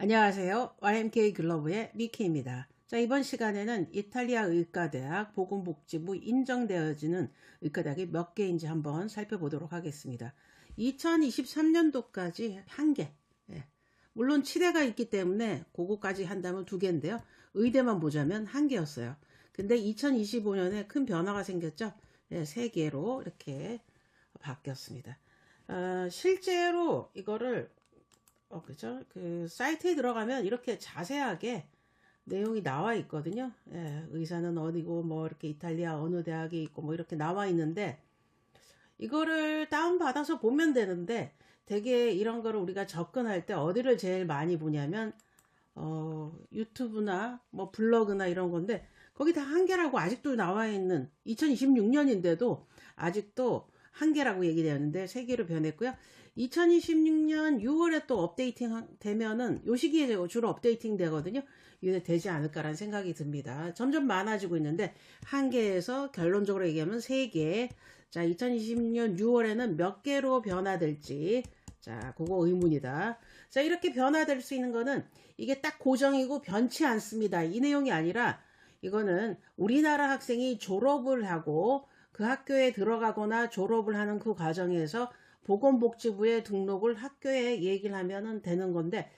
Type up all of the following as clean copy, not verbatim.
안녕하세요. YMK 글로브의 미키입니다. 자, 이번 시간에는 이탈리아 의과대학 보건복지부 인정되어지는 의과대학이 몇 개인지 한번 살펴보도록 하겠습니다. 2023년도까지 한 개. 예. 물론 치대가 있기 때문에 그거까지 한다면 두 개인데요. 의대만 보자면 한 개였어요. 근데 2025년에 큰 변화가 생겼죠. 예, 세 개로 이렇게 바뀌었습니다. 실제로 이거를 그죠? 그 사이트에 들어가면 이렇게 자세하게 내용이 나와 있거든요. 예, 의사는 어디고 뭐 이렇게 이탈리아 어느 대학에 있고 뭐 이렇게 나와 있는데 이거를 다운받아서 보면 되는데 되게 이런 거를 우리가 접근할 때 어디를 제일 많이 보냐면 유튜브나 뭐 블로그나 이런 건데 거기 다 한계라고 아직도 나와 있는 2026년인데도 아직도 한계라고 얘기되었는데 세 개로 변했고요. 2026년 6월에 또 업데이팅 되면은 요 시기에 주로 업데이팅 되거든요. 이게 되지 않을까라는 생각이 듭니다. 점점 많아지고 있는데 한계에서 결론적으로 얘기하면 세 개. 자, 2026년 6월에는 몇 개로 변화될지 자, 그거 의문이다. 자, 이렇게 변화될 수 있는 거는 이게 딱 고정이고 변치 않습니다. 이 내용이 아니라 이거는 우리나라 학생이 졸업을 하고 그 학교에 들어가거나 졸업을 하는 그 과정에서 보건복지부에 등록을 학교에 얘기를 하면 되는 건데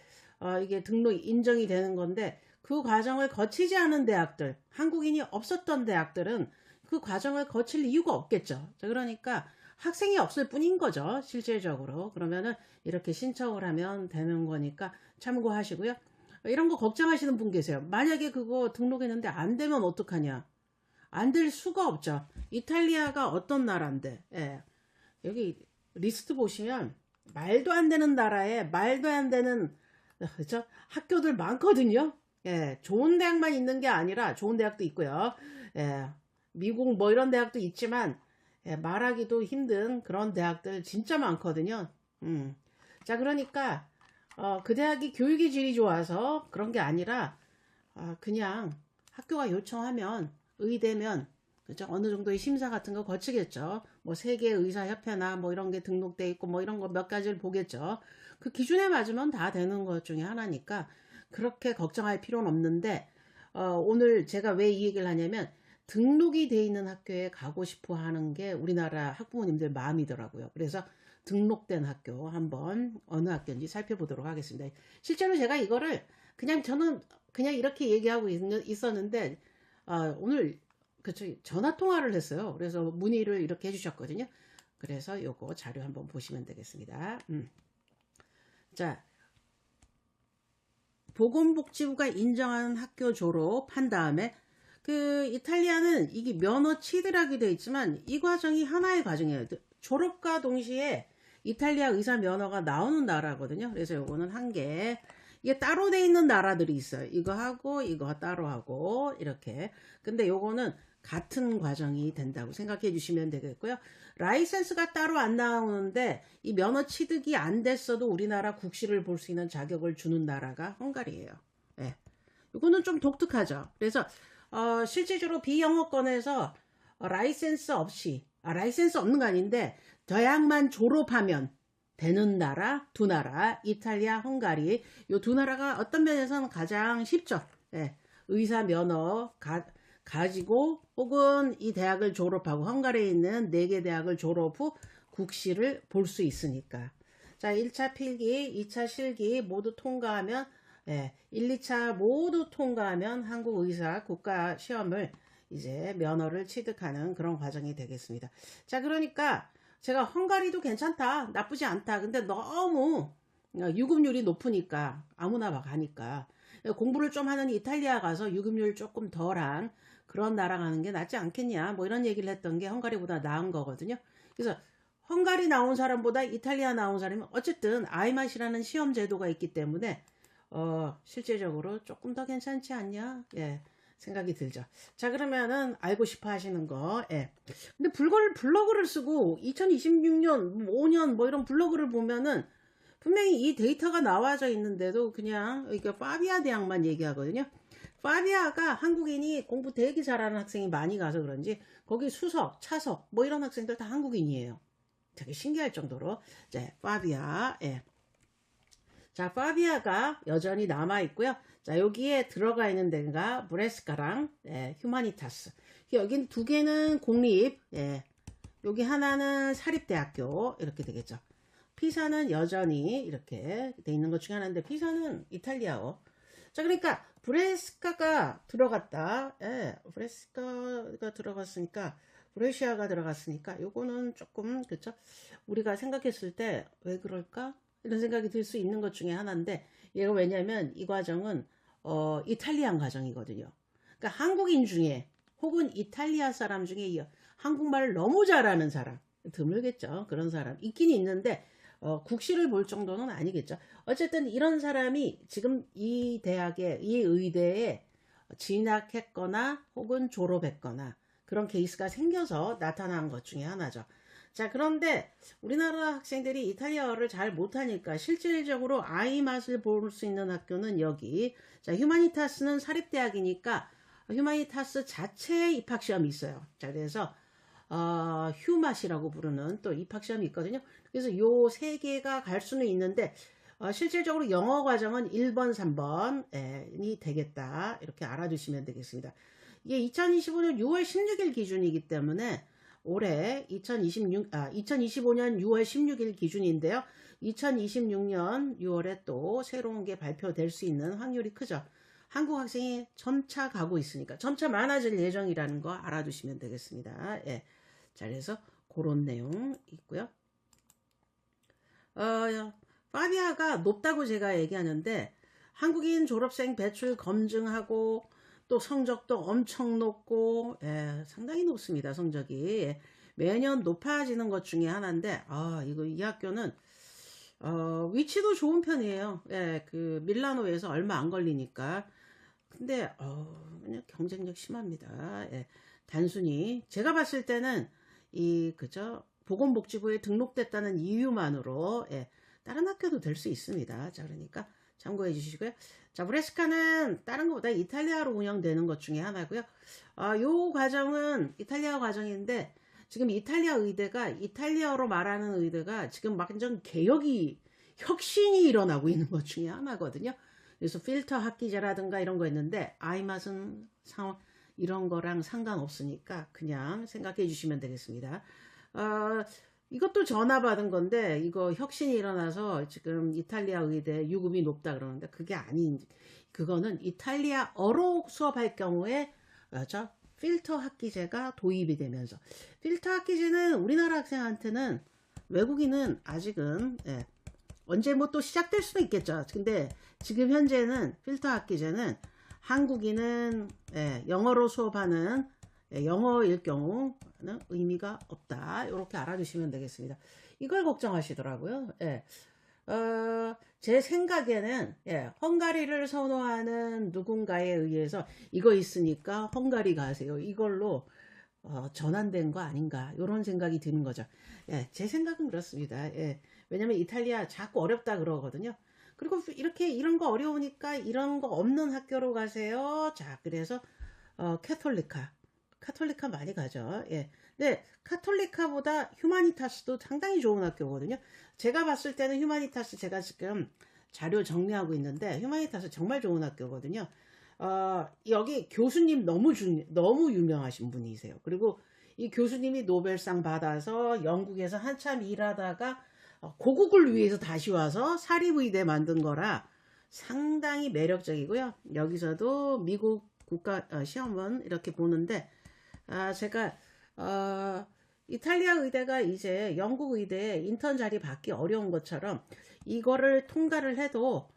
이게 등록 인정이 되는 건데 그 과정을 거치지 않은 대학들, 한국인이 없었던 대학들은 그 과정을 거칠 이유가 없겠죠. 자, 그러니까 학생이 없을 뿐인 거죠. 실질적으로. 그러면은 이렇게 신청을 하면 되는 거니까 참고하시고요. 이런 거 걱정하시는 분 계세요. 만약에 그거 등록했는데 안 되면 어떡하냐. 안 될 수가 없죠. 이탈리아가 어떤 나라인데. 예. 여기 리스트 보시면 말도 안 되는 나라에 말도 안 되는 그렇죠? 학교들 많거든요. 예. 좋은 대학만 있는 게 아니라 좋은 대학도 있고요. 예. 미국 뭐 이런 대학도 있지만 예, 말하기도 힘든 그런 대학들 진짜 많거든요. 자, 그러니까 그 대학이 교육의 질이 좋아서 그런 게 아니라 그냥 학교가 요청하면 의대면 그죠? 어느 정도의 심사 같은 거 거치겠죠. 뭐 세계 의사협회나 뭐 이런 게 등록돼 있고 뭐 이런 거 몇 가지를 보겠죠. 그 기준에 맞으면 다 되는 것 중에 하나니까 그렇게 걱정할 필요는 없는데 오늘 제가 왜 이 얘기를 하냐면 등록이 돼 있는 학교에 가고 싶어 하는 게 우리나라 학부모님들 마음이더라고요. 그래서 등록된 학교 한번 어느 학교인지 살펴보도록 하겠습니다. 실제로 제가 이거를 그냥 저는 그냥 이렇게 얘기하고 있었는데 오늘 그쵸 전화 통화를 했어요. 그래서 문의를 이렇게 해주셨거든요. 그래서 요거 자료 한번 보시면 되겠습니다. 자, 보건복지부가 인정하는 학교 졸업한 다음에 그 이탈리아는 이게 면허 취득하게 돼 있지만 이 과정이 하나의 과정이에요. 졸업과 동시에 이탈리아 의사 면허가 나오는 나라거든요. 그래서 요거는 한 개. 이게 따로 돼 있는 나라들이 있어요. 이거 하고 이거 따로 하고 이렇게. 근데 요거는 같은 과정이 된다고 생각해 주시면 되겠고요. 라이센스가 따로 안 나오는데 이 면허 취득이 안 됐어도 우리나라 국시를 볼 수 있는 자격을 주는 나라가 헝가리예요. 예. 이거는 좀 독특하죠. 그래서 실질적으로 비영어권에서 라이센스 없이 라이센스 없는 거 아닌데 대학만 졸업하면 되는 나라 두 나라 이탈리아, 헝가리 이 두 나라가 어떤 면에서는 가장 쉽죠. 예. 의사 면허 가지고 혹은 이 대학을 졸업하고 헝가리에 있는 4개 대학을 졸업 후 국시를 볼 수 있으니까. 자, 1차 필기, 2차 실기 모두 통과하면 1, 2차 모두 통과하면 한국의사 국가시험을 이제 면허를 취득하는 그런 과정이 되겠습니다. 자, 그러니까 제가 헝가리도 괜찮다, 나쁘지 않다. 근데 너무 유급률이 높으니까 아무나 막 가니까 공부를 좀 하는 이탈리아 가서 유급률 조금 덜한 그런 나라 가는 게 낫지 않겠냐 뭐 이런 얘기를 했던 게 헝가리보다 나은 거거든요. 그래서 헝가리 나온 사람보다 이탈리아 나온 사람은 어쨌든 아이맛이라는 시험 제도가 있기 때문에 실제적으로 조금 더 괜찮지 않냐 예 생각이 들죠. 자, 그러면은 알고 싶어 하시는 거 예. 근데 블로그를 쓰고 2026년 5년 뭐 이런 블로그를 보면은 분명히 이 데이터가 나와져 있는데도 그냥 이게 파비아 대학만 얘기하거든요. 파비아가 한국인이 공부 되게 잘하는 학생이 많이 가서 그런지 거기 수석, 차석 뭐 이런 학생들 다 한국인이에요. 되게 신기할 정도로. 네, 파비아. 예. 자, 파비아가 여전히 남아 있고요. 자, 여기에 들어가 있는 데가 브레스카랑 휴마니타스. 여긴 두 개는 공립, 여기 하나는 사립대학교 이렇게 되겠죠. 피사는 여전히 이렇게 돼 있는 것 중에 하나인데 피사는 이탈리아어. 자, 그러니까 브레스카가 들어갔다. 브레스카가 들어갔으니까 브레시아가 들어갔으니까 요거는 조금 그렇죠. 우리가 생각했을 때 왜 그럴까? 이런 생각이 들 수 있는 것 중에 하나인데 얘가 왜냐면 이 과정은 이탈리안 과정이거든요. 그러니까 한국인 중에 혹은 이탈리아 사람 중에 한국말을 너무 잘하는 사람 드물겠죠. 그런 사람 있긴 있는데 국시를 볼 정도는 아니겠죠. 어쨌든 이런 사람이 지금 이 대학에 이 의대에 진학했거나 혹은 졸업했거나 그런 케이스가 생겨서 나타난 것 중에 하나죠. 자, 그런데 우리나라 학생들이 이탈리아어를 잘 못하니까 실질적으로 아이 맛을 볼 수 있는 학교는 여기. 자, 휴마니타스는 사립대학이니까 휴마니타스 자체의 입학시험이 있어요. 자, 그래서 휴맛이라고 부르는 또 입학시험이 있거든요. 그래서 요 세 개가 갈 수는 있는데 실질적으로 영어 과정은 1번, 3번이 되겠다. 이렇게 알아두시면 되겠습니다. 이게 2025년 6월 16일 기준이기 때문에 올해 2025년 6월 16일 기준인데요. 2026년 6월에 또 새로운 게 발표될 수 있는 확률이 크죠. 한국 학생이 점차 가고 있으니까 점차 많아질 예정이라는 거 알아두시면 되겠습니다. 자, 그래서 그런 내용 있고요. 파비아가 높다고 제가 얘기하는데 한국인 졸업생 배출 검증하고 또 성적도 엄청 높고 상당히 높습니다. 성적이 매년 높아지는 것 중에 하나인데 이 학교는 위치도 좋은 편이에요. 그 밀라노에서 얼마 안 걸리니까. 근데 그냥 경쟁력 심합니다. 단순히 제가 봤을 때는 그저 보건복지부에 등록됐다는 이유만으로 다른 학교도 될 수 있습니다. 자, 그러니까 참고해 주시고요. 자, 브레스카는 다른 것보다 이탈리아로 운영되는 것 중에 하나고요. 요 과정은 이탈리아 과정인데 지금 이탈리아 의대가 이탈리아로 말하는 의대가 지금 완전 혁신이 일어나고 있는 것 중에 하나거든요. 그래서 필터 학기제라든가 이런 거 있는데 아이맛은 이런 거랑 상관없으니까 그냥 생각해 주시면 되겠습니다. 이것도 전화 받은 건데 이거 혁신이 일어나서 지금 이탈리아 의대 유급이 높다 그러는데 그게 그거는 이탈리아어로 수업할 경우에 필터 학기제가 도입이 되면서 필터 학기제는 우리나라 학생한테는 외국인은 아직은 언제 뭐 또 시작될 수도 있겠죠. 근데 지금 현재는 필터 학기제는 한국인은 영어로 수업하는 영어일 경우는 의미가 없다. 이렇게 알아두시면 되겠습니다. 이걸 걱정하시더라고요. 제 생각에는 헝가리를 선호하는 누군가에 의해서 이거 있으니까 헝가리 가세요. 이걸로 전환된 거 아닌가 이런 생각이 드는 거죠. 제 생각은 그렇습니다. 왜냐면 이탈리아 자꾸 어렵다 그러거든요. 그리고 이런 거 어려우니까 이런 거 없는 학교로 가세요. 자, 그래서 카톨리카 많이 가죠. 근데 카톨리카보다 휴마니타스도 상당히 좋은 학교거든요. 제가 봤을 때는 휴마니타스 제가 지금 자료 정리하고 있는데 휴마니타스 정말 좋은 학교거든요. 여기 교수님 너무 유명하신 분이세요. 그리고 이 교수님이 노벨상 받아서 영국에서 한참 일하다가 고국을 위해서 다시 와서 사립의대 만든 거라 상당히 매력적이고요. 여기서도 미국 국가 시험은 이렇게 보는데 제가 이탈리아 의대가 이제 영국 의대에 인턴 자리 받기 어려운 것처럼 이거를 통과를 해도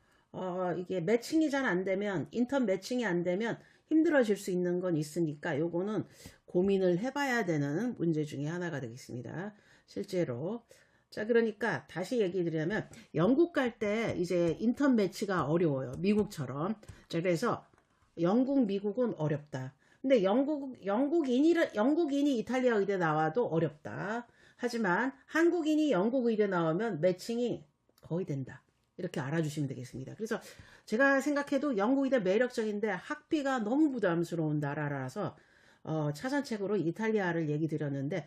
이게 매칭이 잘 안 되면 인턴 매칭이 안 되면 힘들어질 수 있는 건 있으니까 요거는 고민을 해봐야 되는 문제 중에 하나가 되겠습니다. 실제로. 자, 그러니까 다시 얘기 드리자면 영국 갈 때 이제 인턴 매치가 어려워요. 미국처럼. 자, 그래서 영국, 미국은 어렵다. 근데 영국인이 이탈리아 의대 나와도 어렵다. 하지만 한국인이 영국 의대 나오면 매칭이 거의 된다. 이렇게 알아주시면 되겠습니다. 그래서 제가 생각해도 영국 의대 매력적인데 학비가 너무 부담스러운 나라라서 차선책으로 이탈리아를 얘기 드렸는데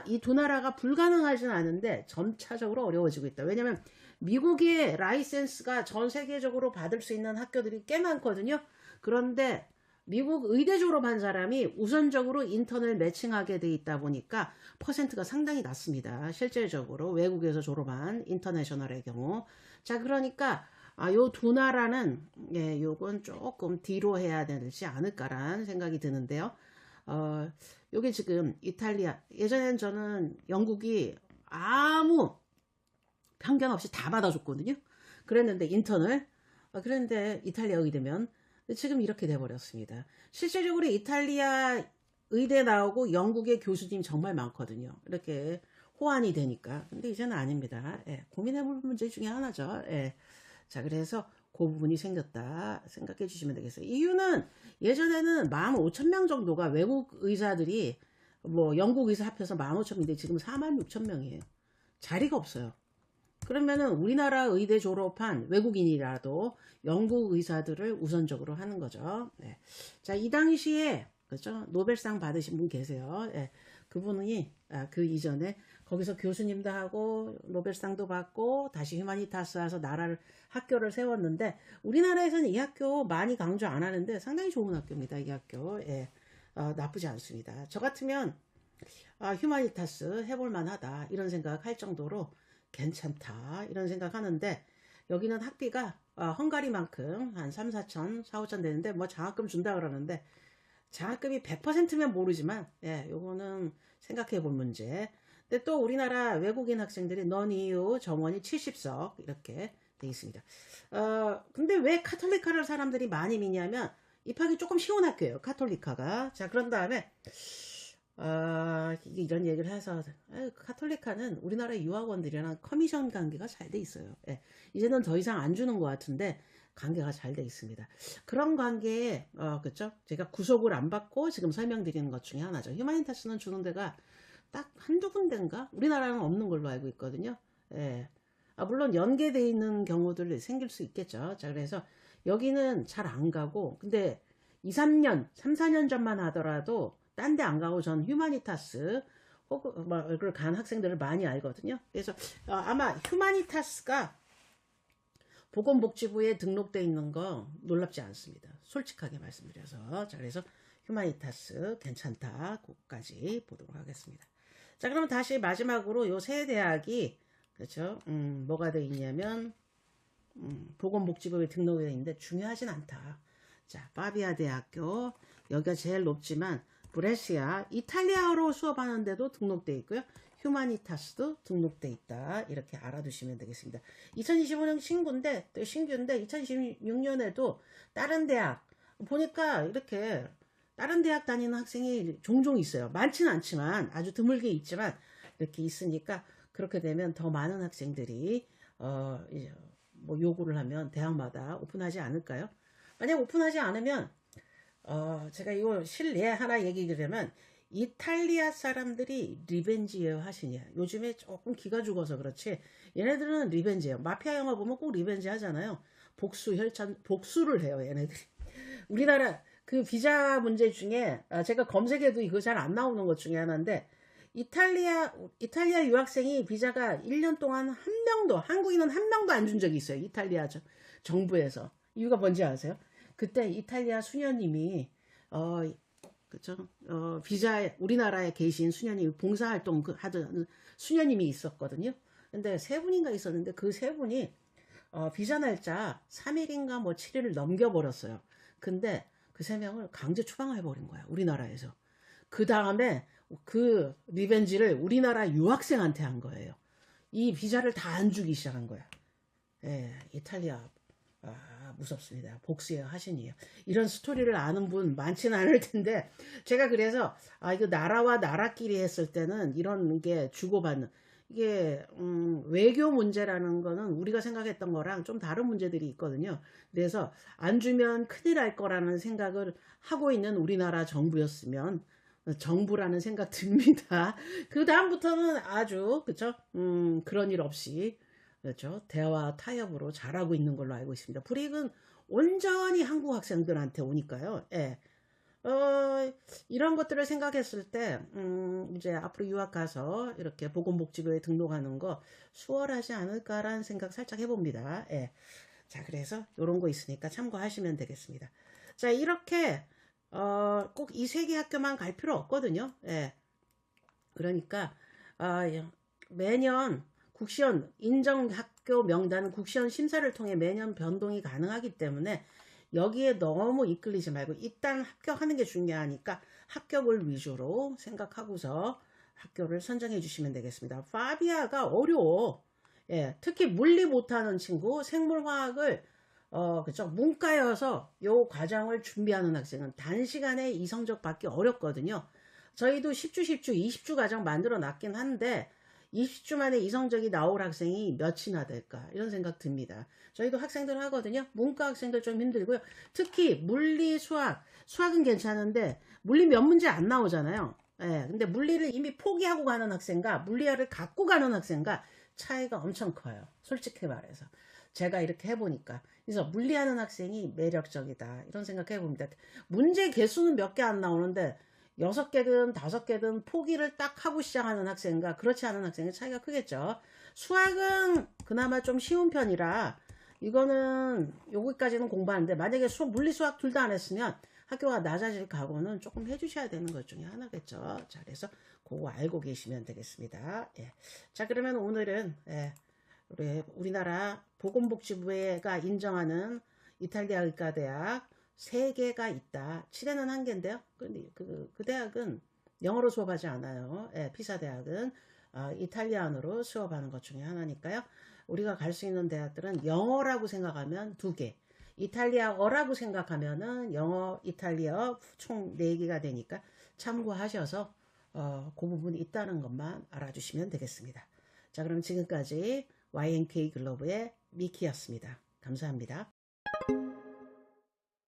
이 두 나라가 불가능하진 않은데 점차적으로 어려워지고 있다. 왜냐면 미국의 라이센스가 전 세계적으로 받을 수 있는 학교들이 꽤 많거든요. 그런데 미국 의대 졸업한 사람이 우선적으로 인턴을 매칭하게 돼 있다 보니까 퍼센트가 상당히 낮습니다. 실질적으로 외국에서 졸업한 인터내셔널의 경우. 자, 그러니까 요 두 나라는 요건 조금 뒤로 해야 되지 않을까라는 생각이 드는데요. 요게 지금 이탈리아, 예전엔 저는 영국이 아무 편견 없이 다 받아줬거든요. 그랬는데 인턴을 그랬는데 이탈리아 의대면 지금 이렇게 돼버렸습니다. 실질적으로 이탈리아 의대 나오고 영국의 교수님 정말 많거든요. 이렇게 호환이 되니까. 근데 이제는 아닙니다. 고민해볼 문제 중에 하나죠. 자, 그래서 그 부분이 생겼다 생각해 주시면 되겠어요. 이유는 예전에는 15,000명 정도가 외국 의사들이 뭐 영국 의사 합해서 15,000명인데 지금 46,000명이에요. 자리가 없어요. 그러면은 우리나라 의대 졸업한 외국인이라도 영국 의사들을 우선적으로 하는 거죠. 자, 이 당시에 그렇죠? 노벨상 받으신 분 계세요. 그분이 그 이전에 거기서 교수님도 하고 노벨상도 받고 다시 휴마니타스 와서 학교를 세웠는데 우리나라에서는 이 학교 많이 강조 안 하는데 상당히 좋은 학교입니다. 이 학교. 나쁘지 않습니다. 저 같으면 휴마니타스 해볼 만하다 이런 생각할 정도로 괜찮다 이런 생각하는데 여기는 학비가 헝가리만큼 한 3, 4천, 4, 5천 되는데 뭐 장학금 준다 그러는데 장학금이 100%면 모르지만 요거는 생각해 볼 문제. 근데 또 우리나라 외국인 학생들이 non-EU 정원이 70석 이렇게 돼 있습니다. 근데 왜 카톨리카를 사람들이 많이 믿냐면 입학이 조금 쉬운 학교예요. 카톨리카가. 자, 그런 다음에 이런 얘기를 해서 카톨리카는 우리나라 유학원들이랑 커미션 관계가 잘 돼 있어요. 이제는 더 이상 안 주는 것 같은데 관계가 잘 돼 있습니다. 그런 관계에 그렇죠? 제가 구속을 안 받고 지금 설명드리는 것 중에 하나죠. 휴마니타스는 주는 데가 딱 한두 군데인가? 우리나라는 없는 걸로 알고 있거든요. 물론 연계되어 있는 경우들 생길 수 있겠죠. 자, 그래서 여기는 잘 안 가고 근데 2, 3년, 3, 4년 전만 하더라도 딴 데 안 가고 전 휴마니타스 혹은 그걸 간 학생들을 많이 알거든요. 그래서 아마 휴마니타스가 보건복지부에 등록되어 있는 거 놀랍지 않습니다. 솔직하게 말씀드려서. 자, 그래서 휴마니타스 괜찮다. 그까지 보도록 하겠습니다. 자, 그럼 다시 마지막으로 요 세 대학이 그렇죠? 뭐가 되어 있냐면 보건복지부에 등록되어 있는데 중요하진 않다. 자, 파비아 대학교 여기가 제일 높지만 브레시아 이탈리아어로 수업하는데도 등록되어 있고요. 휴마니타스도 등록돼 있다. 이렇게 알아두시면 되겠습니다. 2025년 신규인데 2026년에도 다른 대학 보니까 이렇게 다른 대학 다니는 학생이 종종 있어요. 많지는 않지만 아주 드물게 있지만 이렇게 있으니까 그렇게 되면 더 많은 학생들이 이제 뭐 요구를 하면 대학마다 오픈하지 않을까요? 만약 오픈하지 않으면 제가 이거 실례 하나 얘기 드리면 이탈리아 사람들이 리벤지예요 하시냐. 요즘에 조금 기가 죽어서 그렇지 얘네들은 리벤지예요. 마피아 영화 보면 꼭 리벤지 하잖아요. 복수를 해요 얘네들이. 우리나라 그 비자 문제 중에 제가 검색해도 이거 잘 안 나오는 것 중에 하나인데 이탈리아 유학생이 비자가 1년 동안 한 명도 한국인은 한 명도 안 준 적이 있어요. 이탈리아 정부에서. 이유가 뭔지 아세요? 그때 이탈리아 수녀님이 그쵸? 비자에 우리나라에 계신 수녀님 봉사활동 하던 수녀님이 있었거든요. 근데 세 분인가 있었는데 그 세 분이 비자 날짜 3일인가 뭐 7일을 넘겨버렸어요. 근데 그 세 명을 강제 추방해버린 거야 우리나라에서. 그 다음에 그 리벤지를 우리나라 유학생한테 한 거예요. 이 비자를 다 안 주기 시작한 거야. 이탈리아 무섭습니다. 복수의 화신이에요. 이런 스토리를 아는 분 많지는 않을 텐데 제가 그래서 이거 나라와 나라끼리 했을 때는 이런 게 주고받는 이게 외교 문제라는 거는 우리가 생각했던 거랑 좀 다른 문제들이 있거든요. 그래서 안 주면 큰일 날 거라는 생각을 하고 있는 우리나라 정부였으면 정부라는 생각 듭니다. 그 다음부터는 아주 그쵸? 그런 일 없이 그렇죠. 대화 타협으로 잘하고 있는 걸로 알고 있습니다. 불이익은 온전히 한국 학생들한테 오니까요. 이런 것들을 생각했을 때, 이제 앞으로 유학 가서 이렇게 보건복지부에 등록하는 거 수월하지 않을까라는 생각 살짝 해봅니다. 예. 자, 그래서 요런 거 있으니까 참고하시면 되겠습니다. 자, 이렇게, 꼭 이 세 개 학교만 갈 필요 없거든요. 예. 그러니까, 예. 매년 국시원 인정학교 명단은 국시원 심사를 통해 매년 변동이 가능하기 때문에 여기에 너무 이끌리지 말고 일단 합격하는 게 중요하니까 합격을 위주로 생각하고서 학교를 선정해 주시면 되겠습니다. 파비아가 어려워. 예, 특히 물리 못하는 친구, 생물화학을 그쵸, 문과여서 요 과정을 준비하는 학생은 단시간에 이 성적 받기 어렵거든요. 저희도 10주, 10주, 20주 과정 만들어 놨긴 한데 20주 만에 이 성적이 나올 학생이 몇이나 될까 이런 생각 듭니다. 저희도 학생들 하거든요. 문과 학생들 좀 힘들고요. 특히 물리, 수학은 괜찮은데 물리 몇 문제 안 나오잖아요. 예, 근데 물리를 이미 포기하고 가는 학생과 물리를 갖고 가는 학생과 차이가 엄청 커요. 솔직히 말해서. 제가 이렇게 해보니까. 그래서 물리하는 학생이 매력적이다. 이런 생각 해봅니다. 문제 개수는 몇 개 안 나오는데 6개든 5개든 포기를 딱 하고 시작하는 학생과 그렇지 않은 학생의 차이가 크겠죠. 수학은 그나마 좀 쉬운 편이라 이거는 여기까지는 공부하는데 만약에 물리 수학 둘 다 안 했으면 학교가 낮아질 각오는 조금 해주셔야 되는 것 중에 하나겠죠. 자, 그래서 그거 알고 계시면 되겠습니다. 예. 자, 그러면 오늘은 우리나라 보건복지부가 인정하는 이탈리아 의과대학 3개가 있다. 치레는 1개인데요. 근데 그 대학은 영어로 수업하지 않아요. 예, 피사 대학은 이탈리안으로 수업하는 것 중에 하나니까요. 우리가 갈 수 있는 대학들은 영어라고 생각하면 2개, 이탈리아어라고 생각하면은 영어, 이탈리아어 총 4개가 되니까 참고하셔서 그 부분이 있다는 것만 알아주시면 되겠습니다. 자, 그럼 지금까지 YNK 글로브의 미키였습니다. 감사합니다.